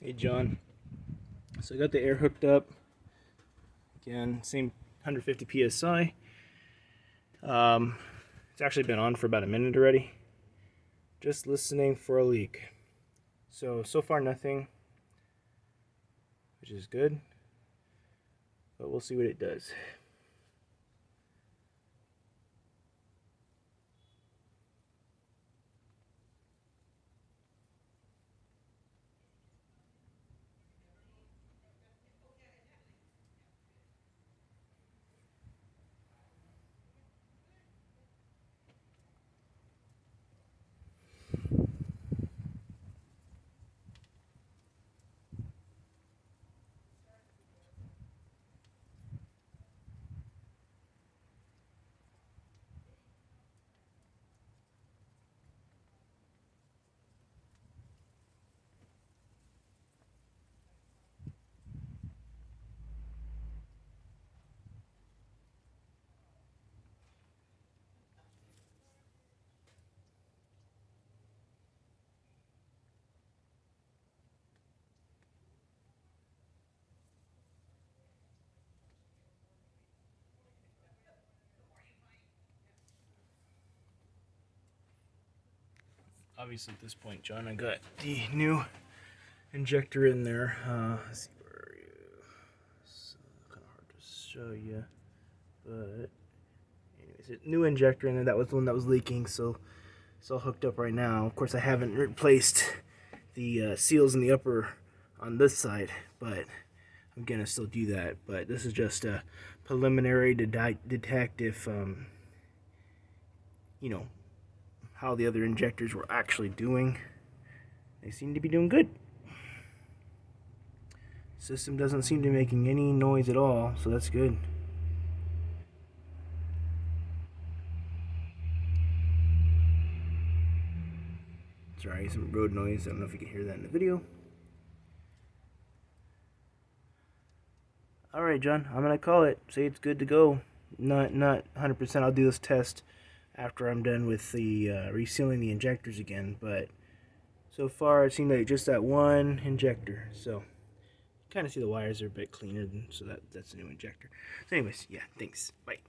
Hey John, so I got the air hooked up again, same 150 psi. It's actually been on for about a minute already. Just listening for a leak. So far nothing, which is good, but we'll see what it does. Obviously at this point, John, I got the new injector in there. Let's see, where are you? It's kind of hard to show you, but anyways, a new injector in there. That was the one that was leaking, so it's all hooked up right now. Of course, I haven't replaced the seals in the upper on this side, but I'm gonna still do that. But this is just a preliminary to detect if you know, how the other injectors were actually doing. They seem to be doing good. System doesn't seem to be making any noise at all, so that's good. Sorry, some road noise. I don't know if you can hear that in the video. Alright, John, I'm gonna call it. Say it's good to go. Not 100%. I'll do this test after I'm done with the resealing the injectors again, but so far it seemed like just that one injector. So kind of see the wires are a bit cleaner, so that's a new injector. So anyways, yeah, thanks. Bye.